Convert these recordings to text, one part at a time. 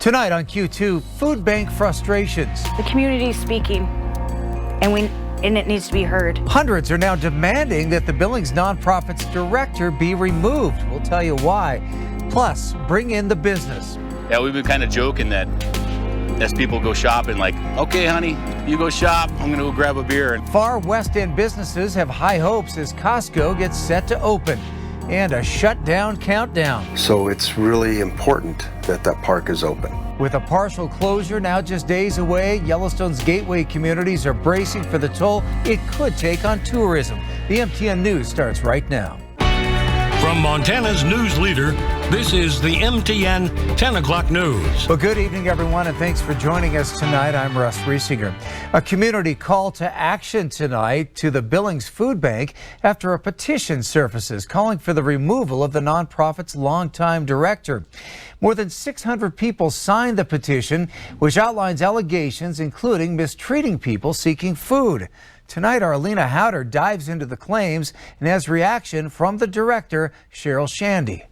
Tonight on Q2, food bank frustrations. The community is speaking, and it needs to be heard. Hundreds are now demanding that the Billings nonprofit's director be removed. We'll tell you why. Plus, bring in the business. Yeah, we've been kind of joking that as people go shopping, like, okay, honey, you go shop, I'm going to go grab a beer. Far West End businesses have high hopes as Costco gets set to open. And a shutdown countdown. So it's really important that that park is open. With a partial closure now just days away, Yellowstone's gateway communities are bracing for the toll it could take on tourism. The MTN News starts right now. From Montana's news leader, this is the MTN 10 o'clock news. Well, good evening, everyone, and thanks for joining us tonight. I'm Russ Riesinger. A community call to action tonight to the Billings Food Bank after a petition surfaces calling for the removal of the nonprofit's longtime director. More than 600 people signed the petition, which outlines allegations including mistreating people seeking food. Tonight, our Alina Howder dives into the claims and has reaction from the director, Cheryl Shandy.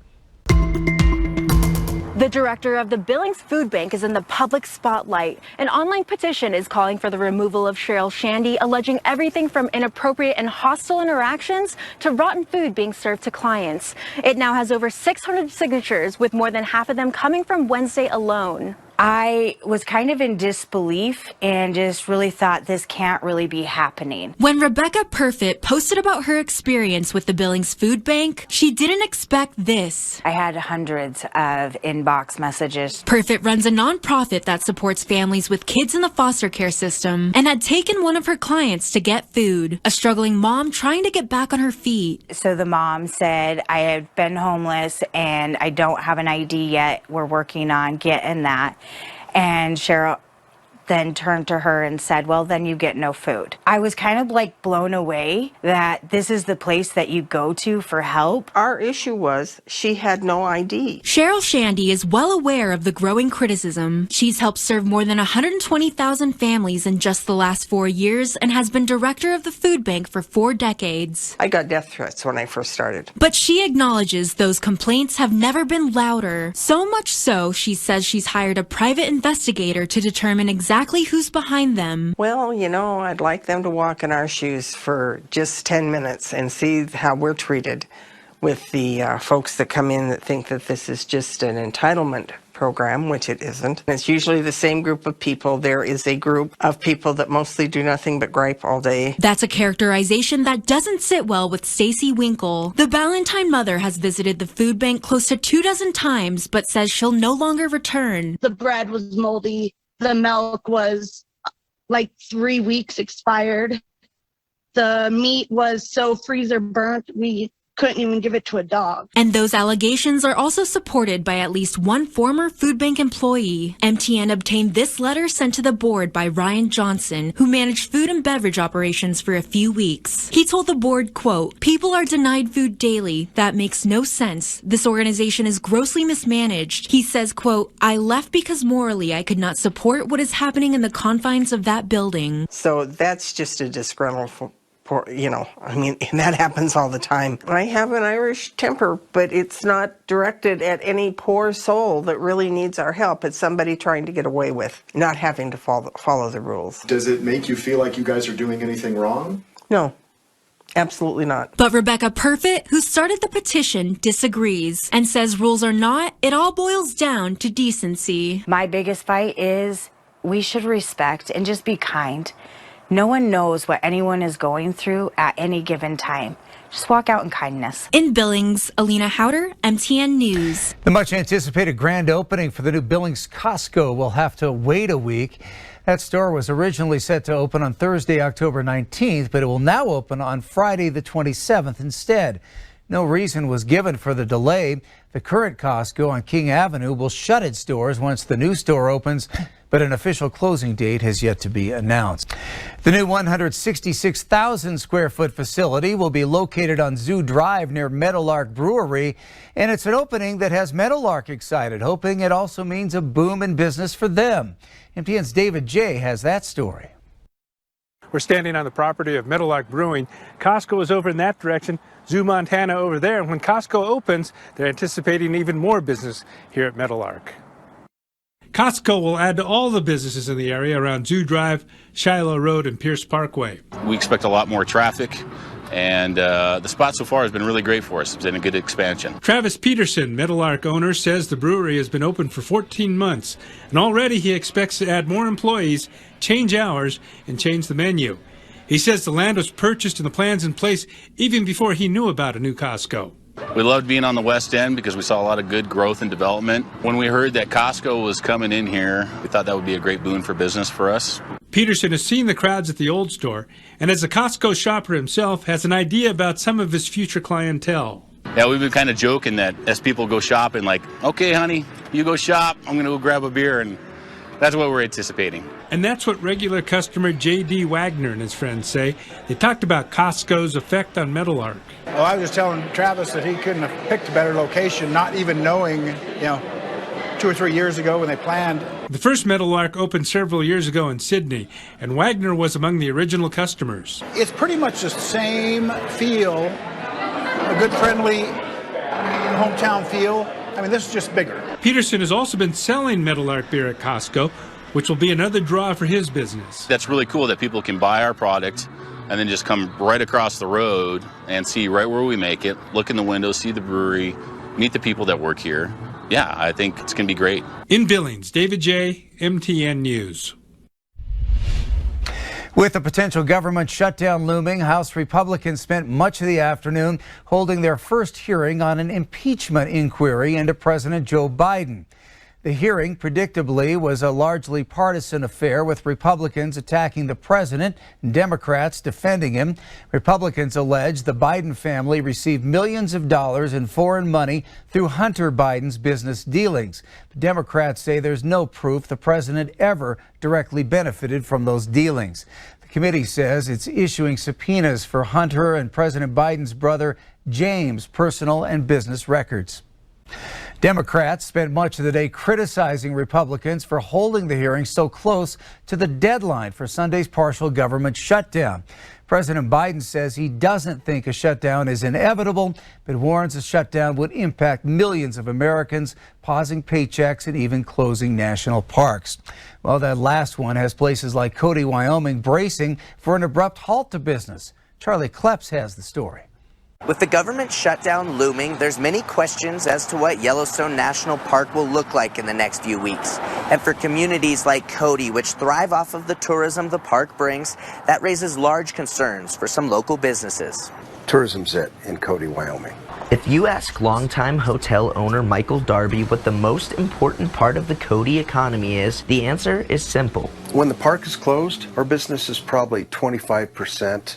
The director of the Billings Food Bank is in the public spotlight. An online petition is calling for the removal of Cheryl Shandy, alleging everything from inappropriate and hostile interactions to rotten food being served to clients. It now has over 600 signatures, with more than half of them coming from Wednesday alone. I was kind of in disbelief and just really thought this can't really be happening. When Rebecca Perfit posted about her experience with the Billings Food Bank, she didn't expect this. I had hundreds of inbox messages. Perfit runs a nonprofit that supports families with kids in the foster care system and had taken one of her clients to get food, a struggling mom trying to get back on her feet. So the mom said, I have been homeless and I don't have an ID yet. We're working on getting that. And Cheryl then turned to her and said, well, then you get no food. I was kind of like blown away that this is the place that you go to for help. Our issue was she had no ID. Cheryl Shandy is well aware of the growing criticism. She's helped serve more than 120,000 families in just the last 4 years and has been director of the food bank for 4 decades. I got death threats when I first started. But she acknowledges those complaints have never been louder. So much so, she says she's hired a private investigator to determine exactly who's behind them. Well, you know, I'd like them to walk in our shoes for just 10 minutes and see how we're treated with the folks that come in that think that this is just an entitlement program, which it isn't. It's usually the same group of people. There is a group of people that mostly do nothing but gripe all day. That's a characterization that doesn't sit well with Stacy Winkle. The Ballantyne mother has visited the food bank close to 24 times, but says she'll no longer return. The bread was moldy. The milk was like 3 weeks expired. The meat was so freezer burnt, we couldn't even give it to a dog. And those allegations are also supported by at least one former food bank employee. MTN obtained this letter sent to the board by Ryan Johnson, who managed food and beverage operations for a few weeks. He told the board, quote, people are denied food daily. That makes no sense. This organization is grossly mismanaged. He says, quote, I left because morally I could not support what is happening in the confines of that building. So that's just a disgruntled, you know, I mean, and that happens all the time. I have an Irish temper, but it's not directed at any poor soul that really needs our help. It's somebody trying to get away with not having to follow the rules. Does it make you feel like you guys are doing anything wrong? No. Absolutely not. But Rebecca Perfit, who started the petition, disagrees and says rules are not. It all boils down to decency. My biggest fight is we should respect and just be kind. No one knows what anyone is going through at any given time. Just walk out in kindness. In Billings, Alina Howder, MTN News. The much anticipated grand opening for the new Billings Costco will have to wait a week. That store was originally set to open on Thursday, October 19th, but it will now open on Friday the 27th instead. No reason was given for the delay. The current Costco on King Avenue will shut its doors once the new store opens, but an official closing date has yet to be announced. The new 166,000 square foot facility will be located on Zoo Drive near Meadowlark Brewery, and it's an opening that has Meadowlark excited, hoping it also means a boom in business for them. MTN's David J. has that story. We're standing on the property of Meadowlark Brewing. Costco is over in that direction, Zoo Montana over there, and when Costco opens, they're anticipating even more business here at Meadowlark. Costco will add to all the businesses in the area around Zoo Drive, Shiloh Road, and Pierce Parkway. We expect a lot more traffic, and the spot so far has been really great for us. It's been a good expansion. Travis Peterson, Meadowlark owner, says the brewery has been open for 14 months, and already he expects to add more employees, change hours, and change the menu. He says the land was purchased and the plans in place even before he knew about a new Costco. We loved being on the West End because we saw a lot of good growth and development. When we heard that Costco was coming in here, we thought that would be a great boon for business for us. Peterson has seen the crowds at the old store, and as a Costco shopper himself, has an idea about some of his future clientele. Yeah, we've been kind of joking that as people go shopping, like, okay, honey, you go shop, I'm going to go grab a beer, and that's what we're anticipating. And that's what regular customer J.D. Wagner and his friends say. They talked about Costco's effect on Meadowlark. Well, I was just telling Travis that he couldn't have picked a better location, not even knowing, 2 or 3 years ago when they planned. The first Meadowlark opened several years ago in Sydney, and Wagner was among the original customers. It's pretty much the same feel, a good friendly hometown feel. I mean, this is just bigger. Peterson has also been selling Meadowlark beer at Costco, which will be another draw for his business. That's really cool that people can buy our product and then just come right across the road and see right where we make it, look in the window, see the brewery, meet the people that work here. Yeah, I think it's going to be great. In Billings, David J., MTN News. With a potential government shutdown looming, House Republicans spent much of the afternoon holding their first hearing on an impeachment inquiry into President Joe Biden. The hearing, predictably, was a largely partisan affair, with Republicans attacking the president and Democrats defending him. Republicans allege the Biden family received millions of dollars in foreign money through Hunter Biden's business dealings. Democrats say there's no proof the president ever directly benefited from those dealings. The committee says it's issuing subpoenas for Hunter and President Biden's brother James' personal and business records. Democrats spent much of the day criticizing Republicans for holding the hearing so close to the deadline for Sunday's partial government shutdown. President Biden says he doesn't think a shutdown is inevitable, but warns a shutdown would impact millions of Americans, pausing paychecks and even closing national parks. Well, that last one has places like Cody, Wyoming bracing for an abrupt halt to business. Charlie Kleps has the story. With the government shutdown looming, there's many questions as to what Yellowstone National Park will look like in the next few weeks. And for communities like Cody, which thrive off of the tourism the park brings, that raises large concerns for some local businesses. Tourism's it in Cody, Wyoming. If you ask longtime hotel owner Michael Darby what the most important part of the Cody economy is, the answer is simple. When the park is closed, our business is probably 25%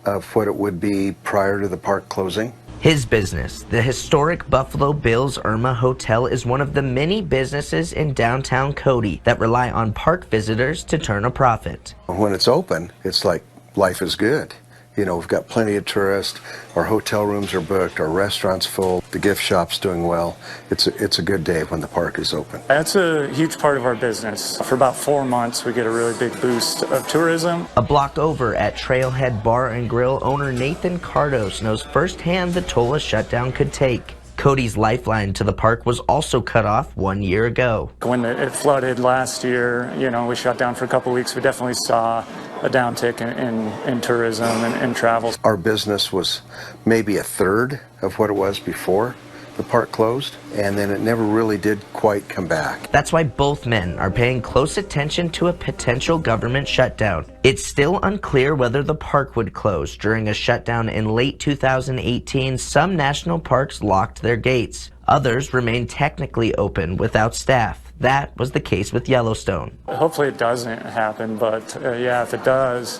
of what it would be prior to the park closing. His business, the historic Buffalo Bills Irma Hotel, is one of the many businesses in downtown Cody that rely on park visitors to turn a profit. When it's open, it's like life is good. We've got plenty of tourists, our hotel rooms are booked, our restaurant's full, the gift shop's doing well. It's a good day when the park is open. That's a huge part of our business. For about 4 months, we get a really big boost of tourism. A block over at Trailhead Bar and Grill, owner Nathan Cardos knows firsthand the toll a shutdown could take. Cody's lifeline to the park was also cut off 1 year ago. When it flooded last year, we shut down for a couple weeks. We definitely saw a downtick in tourism and travel. Our business was maybe a third of what it was before the park closed, and then it never really did quite come back. That's why both men are paying close attention to a potential government shutdown. It's still unclear whether the park would close. During a shutdown in late 2018, some national parks locked their gates. Others remain technically open without staff. That was the case with Yellowstone. Hopefully it doesn't happen, but if it does,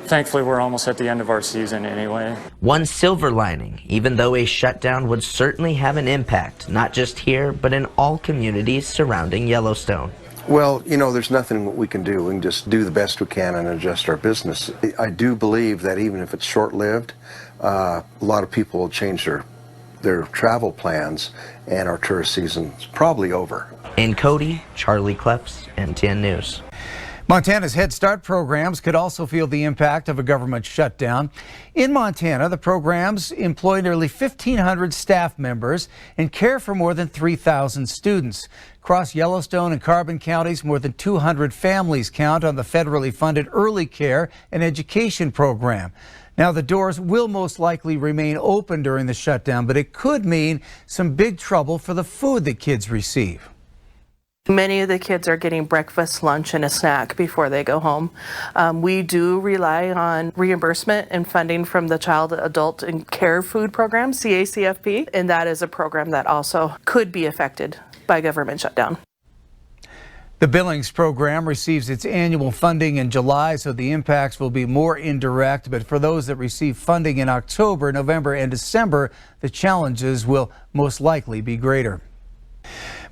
thankfully we're almost at the end of our season anyway. One silver lining, even though a shutdown would certainly have an impact, not just here, but in all communities surrounding Yellowstone. Well, there's nothing we can do. We can just do the best we can and adjust our business. I do believe that even if it's short-lived, a lot of people will change their travel plans, and our tourist season's probably over. In Cody, Charlie Kleps, MTN News. Montana's Head Start programs could also feel the impact of a government shutdown. In Montana, the programs employ nearly 1,500 staff members and care for more than 3,000 students. Across Yellowstone and Carbon counties, more than 200 families count on the federally funded early care and education program. Now, the doors will most likely remain open during the shutdown, but it could mean some big trouble for the food that kids receive. Many of the kids are getting breakfast, lunch, and a snack before they go home. We do rely on reimbursement and funding from the Child, Adult, and Care Food Program, CACFP, and that is a program that also could be affected by government shutdown. The Billings program receives its annual funding in July, so the impacts will be more indirect. But for those that receive funding in October, November, and December, the challenges will most likely be greater.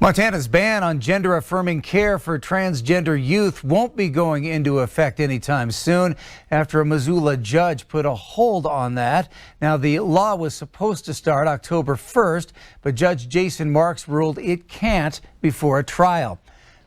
Montana's ban on gender-affirming care for transgender youth won't be going into effect anytime soon after a Missoula judge put a hold on that. Now, the law was supposed to start October 1st, but Judge Jason Marks ruled it can't before a trial.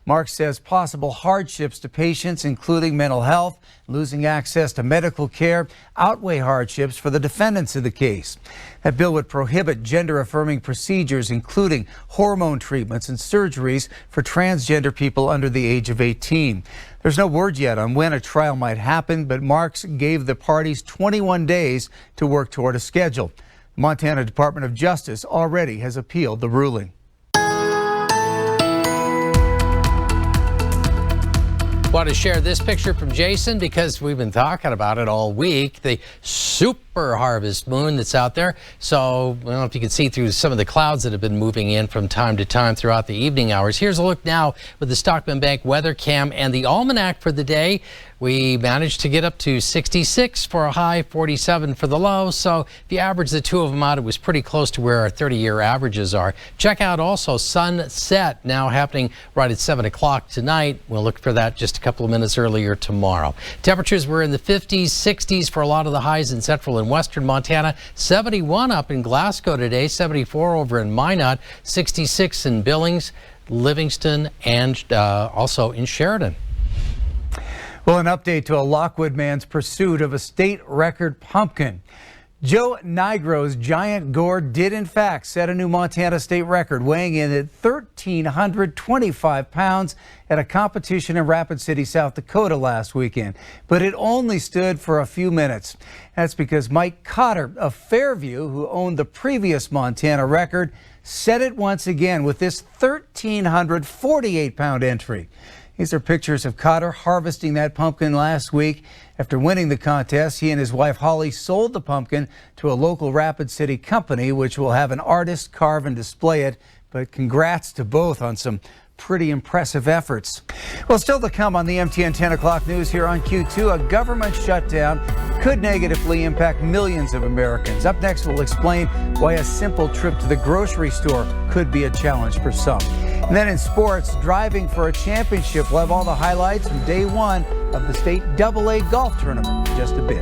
Marks says possible hardships to patients, including mental health, losing access to medical care, outweigh hardships for the defendants in the case. That bill would prohibit gender-affirming procedures, including hormone treatments and surgeries for transgender people under the age of 18. There's no word yet on when a trial might happen, but Marks gave the parties 21 days to work toward a schedule. The Montana Department of Justice already has appealed the ruling. Want to share this picture from Jason because we've been talking about it all week. The super harvest moon that's out there. So I don't know if you can see through some of the clouds that have been moving in from time to time throughout the evening hours. Here's a look now with the Stockman Bank weather cam and the almanac for the day. We managed to get up to 66 for a high, 47 for the low. So if you average the two of them out, it was pretty close to where our 30-year averages are. Check out also sunset now happening right at 7 o'clock tonight. We'll look for that just a couple of minutes earlier tomorrow. Temperatures were in the 50s, 60s for a lot of the highs in central and western Montana. 71 up in Glasgow today, 74 over in Minot, 66 in Billings, Livingston, and also in Sheridan. Well, an update to a Lockwood man's pursuit of a state record pumpkin. Joe Nigro's giant gourd did in fact set a new Montana state record, weighing in at 1,325 pounds at a competition in Rapid City, South Dakota last weekend. But it only stood for a few minutes. That's because Mike Cotter of Fairview, who owned the previous Montana record, set it once again with this 1,348-pound entry. These are pictures of Cotter harvesting that pumpkin last week. After winning the contest, he and his wife Holly sold the pumpkin to a local Rapid City company, which will have an artist carve and display it. But congrats to both on some pretty impressive efforts. Well, still to come on the MTN 10 o'clock news here on Q2, a government shutdown could negatively impact millions of Americans. Up next, we'll explain why a simple trip to the grocery store could be a challenge for some. And then in sports, driving for a championship. We'll have all the highlights from day one of the state AA golf tournament in just a bit.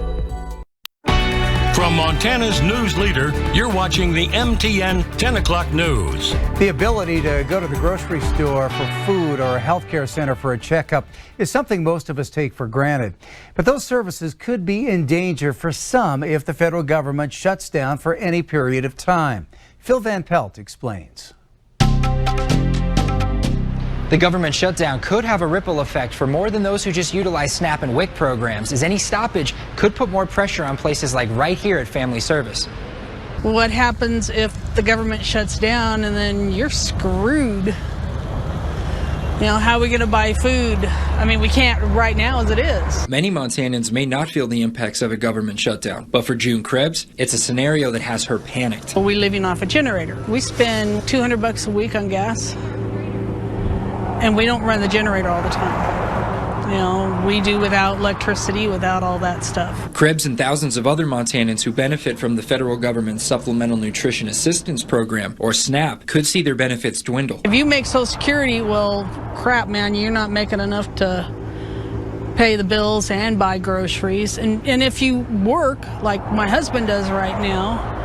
From Montana's news leader, you're watching the MTN 10 o'clock news. The ability to go to the grocery store for food or a healthcare center for a checkup is something most of us take for granted. But those services could be in danger for some if the federal government shuts down for any period of time. Phil Van Pelt explains. The government shutdown could have a ripple effect for more than those who just utilize SNAP and WIC programs, as any stoppage could put more pressure on places like right here at Family Service. What happens if the government shuts down and then you're screwed? You know, how are we going to buy food? I mean, we can't right now as it is. Many Montanans may not feel the impacts of a government shutdown, but for June Krebs, it's a scenario that has her panicked. We're living off a generator. We spend $200 a week on gas. And we don't run the generator all the time. You know, we do without electricity, without all that stuff. Krebs and thousands of other Montanans who benefit from the federal government's Supplemental Nutrition Assistance Program, or SNAP, could see their benefits dwindle. If you make Social Security, well, crap, man, you're not making enough to pay the bills and buy groceries. And if you work, like my husband does right now,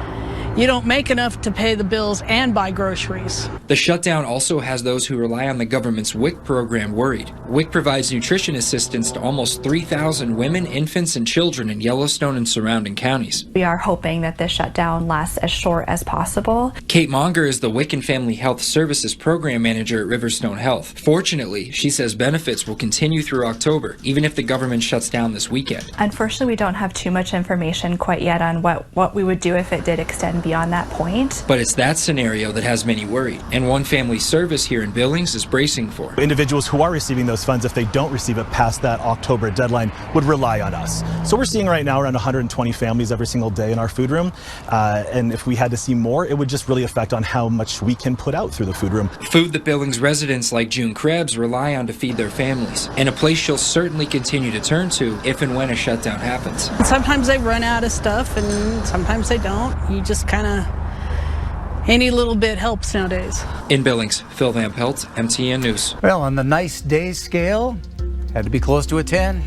you don't make enough to pay the bills and buy groceries. The shutdown also has those who rely on the government's WIC program worried. WIC provides nutrition assistance to almost 3,000 women, infants, and children in Yellowstone and surrounding counties. We are hoping that this shutdown lasts as short as possible. Kate Monger is the WIC and Family Health Services Program Manager at Riverstone Health. Fortunately, she says benefits will continue through October, even if the government shuts down this weekend. Unfortunately, we don't have too much information quite yet on what we would do if it did extend beyond that point. But it's that scenario that has many worried, and one family service here in Billings is bracing for. Individuals who are receiving those funds, if they don't receive it past that October deadline, would rely on us. So we're seeing right now around 120 families every single day in our food room, and if we had to see more, it would just really affect on how much we can put out through the food room. Food that Billings residents like June Krebs rely on to feed their families, and a place she'll certainly continue to turn to if and when a shutdown happens. And sometimes they run out of stuff and sometimes they don't. You just kind of, any little bit helps nowadays. In Billings, Phil Van Pelt, MTN News. Well, on the nice day scale, had to be close to a 10.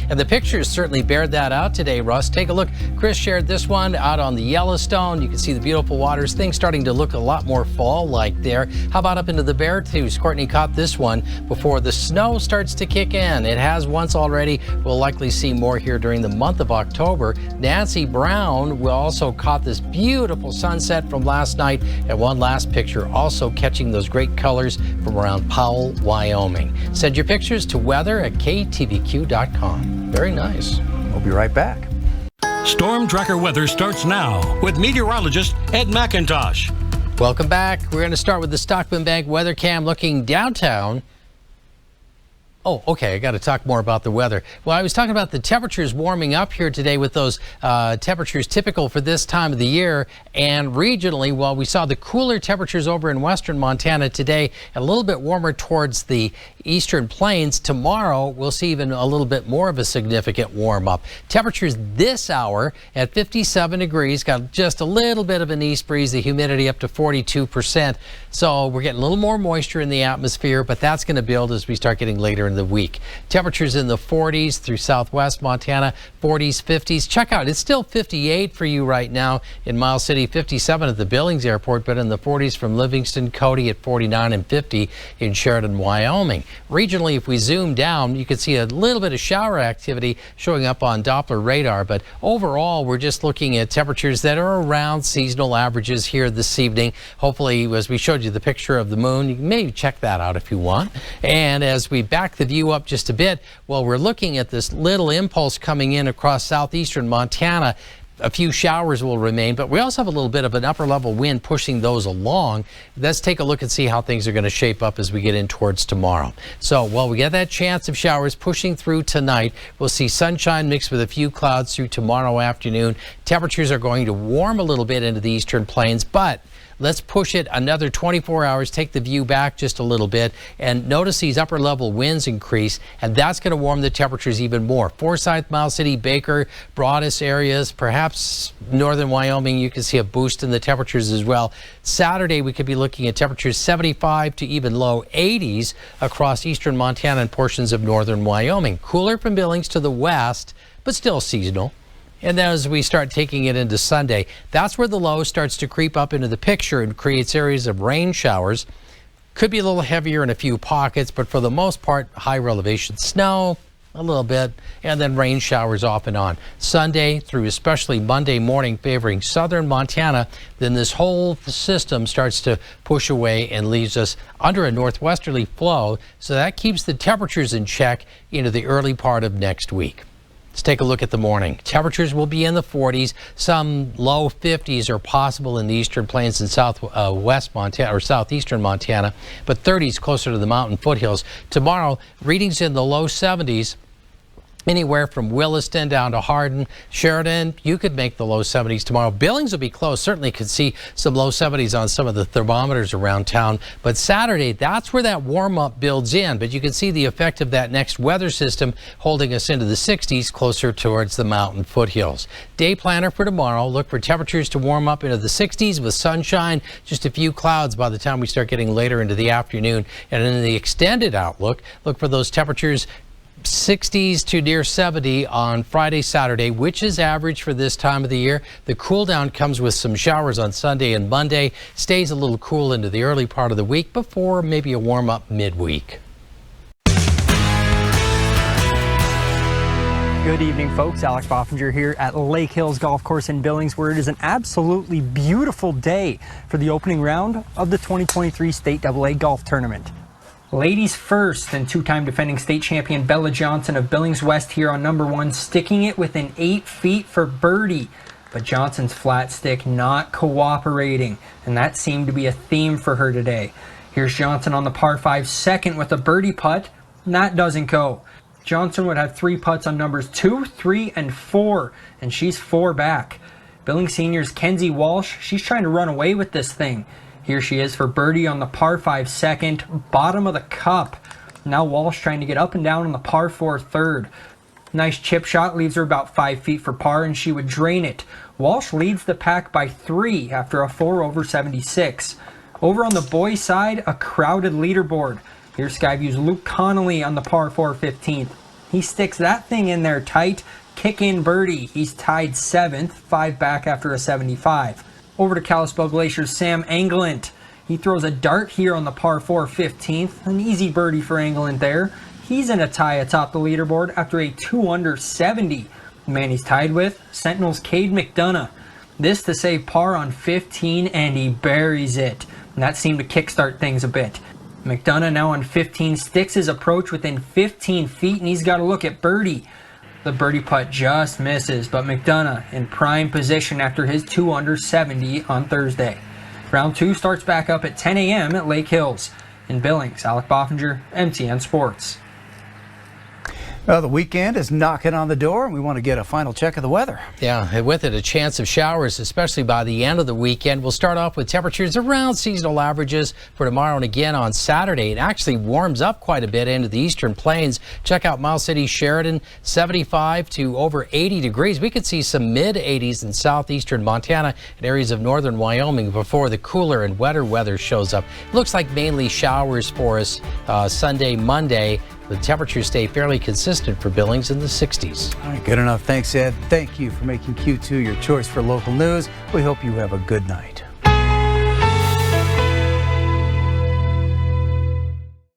And the pictures certainly bared that out today, Russ. Take a look. Chris shared this one out on the Yellowstone. You can see the beautiful waters. Things starting to look a lot more fall-like there. How about up into the Beartooth? Courtney caught this one before the snow starts to kick in. It has once already. We'll likely see more here during the month of October. Nancy Brown will also caught this beautiful sunset from last night. And one last picture also catching those great colors from around Powell, Wyoming. Send your pictures to weather at KTVQ.com. Very nice. We'll be right back. Storm Tracker weather starts now with meteorologist Ed McIntosh. Welcome back. We're going to start with the Stockman Bank weather cam looking downtown. Oh, okay. I got to talk more about the weather. Well, I was talking about the temperatures warming up here today with those temperatures typical for this time of the year. And regionally, well, we saw the cooler temperatures over in western Montana today, a little bit warmer towards the eastern plains. Tomorrow, we'll see even a little bit more of a significant warm up. Temperatures this hour at 57 degrees, got just a little bit of an east breeze, the humidity up to 42%. So we're getting a little more moisture in the atmosphere, but that's going to build as we start getting later in the week. Temperatures in the 40s through southwest Montana, 40s, 50s. Check out, it's still 58 for you right now in Miles City, 57 at the Billings Airport, but in the 40s from Livingston, Cody at 49 and 50 in Sheridan, Wyoming. Regionally, if we zoom down, you can see a little bit of shower activity showing up on Doppler radar, but overall, we're just looking at temperatures that are around seasonal averages here this evening. Hopefully, as we showed you the picture of the moon, you can maybe check that out if you want. And as we back the view up just a bit, well, we're looking at this little impulse coming in across southeastern Montana. A few showers will remain, but we also have a little bit of an upper level wind pushing those along. Let's take a look and see how things are going to shape up as we get in towards tomorrow. So while we get that chance of showers pushing through tonight, we'll see sunshine mixed with a few clouds through tomorrow afternoon. Temperatures are going to warm a little bit into the eastern plains, but let's push it another 24 hours, take the view back just a little bit, and notice these upper level winds increase, and that's going to warm the temperatures even more. Forsyth, Miles City, Baker, Broadus areas, perhaps northern Wyoming, you can see a boost in the temperatures as well. Saturday, we could be looking at temperatures 75 to even low 80s across eastern Montana and portions of northern Wyoming. Cooler from Billings to the west, but still seasonal. And then as we start taking it into Sunday, that's where the low starts to creep up into the picture and creates areas of rain showers. Could be a little heavier in a few pockets, but for the most part, higher elevation snow, a little bit, and then rain showers off and on. Sunday through especially Monday morning favoring southern Montana, then this whole system starts to push away and leaves us under a northwesterly flow, so that keeps the temperatures in check into the early part of next week. Let's take a look at the morning. Temperatures will be in the 40s. Some low 50s are possible in the eastern plains and southwest Montana or southeastern Montana, but 30s closer to the mountain foothills. Tomorrow, readings in the low 70s. Anywhere from Williston down to Hardin, Sheridan, you could make the low 70s tomorrow. Billings will be close. Certainly could see some low 70s on some of the thermometers around town. But Saturday, that's where that warm-up builds in. But you can see the effect of that next weather system holding us into the 60s closer towards the mountain foothills. Day planner for tomorrow. Look for temperatures to warm up into the 60s with sunshine, just a few clouds by the time we start getting later into the afternoon. And in the extended outlook, look for those temperatures 60s to near 70 on Friday, Saturday, which is average for this time of the year. The cool down comes with some showers on Sunday and Monday. Stays a little cool into the early part of the week before maybe a warm up midweek. Good evening, folks. Alex Boffinger here at Lake Hills Golf Course in Billings, where it is an absolutely beautiful day for the opening round of the 2023 State AA Golf Tournament. Ladies first, and two-time defending state champion Bella Johnson of Billings West here on number 1, sticking it within 8 feet for birdie. But Johnson's flat stick not cooperating, and that seemed to be a theme for her today. Here's Johnson on the par 5 second with a birdie putt, and that doesn't go. Johnson would have 3 putts on numbers 2, 3, and 4, and she's 4 back. Billings seniors Kenzie Walsh, she's trying to run away with this thing. Here she is for birdie on the par 5 second, bottom of the cup. Now Walsh trying to get up and down on the par 4 third. Nice chip shot, leaves her about 5 feet for par, and she would drain it. Walsh leads the pack by 3 after a 4 over 76. Over on the boys' side, a crowded leaderboard. Here's Skyview's Luke Connolly on the par 4 15th. He sticks that thing in there tight, kick in birdie. He's tied 7th, 5 back after a 75. Over to Kalispell Glacier's Sam Englund. He throws a dart here on the par 4 15th. An easy birdie for Englund there. He's in a tie atop the leaderboard after a 2 under 70. The man he's tied with, Sentinel's Cade McDonough. This to save par on 15, and he buries it. And that seemed to kickstart things a bit. McDonough now on 15 sticks his approach within 15 feet, and he's got to look at birdie. The birdie putt just misses, but McDonough in prime position after his 2 under 70 on Thursday. Round 2 starts back up at 10 a.m. at Lake Hills. In Billings, Alec Boffinger, MTN Sports. Well, the weekend is knocking on the door, and we want to get a final check of the weather. Yeah, and with it, a chance of showers, especially by the end of the weekend. We'll start off with temperatures around seasonal averages for tomorrow and again on Saturday. It actually warms up quite a bit into the eastern plains. Check out Miles City, Sheridan, 75 to over 80 degrees. We could see some mid-80s in southeastern Montana and areas of northern Wyoming before the cooler and wetter weather shows up. It looks like mainly showers for us Sunday, Monday. The temperatures stay fairly consistent for Billings in the 60s. All right, good enough. Thanks, Ed. Thank you for making Q2 your choice for local news. We hope you have a good night.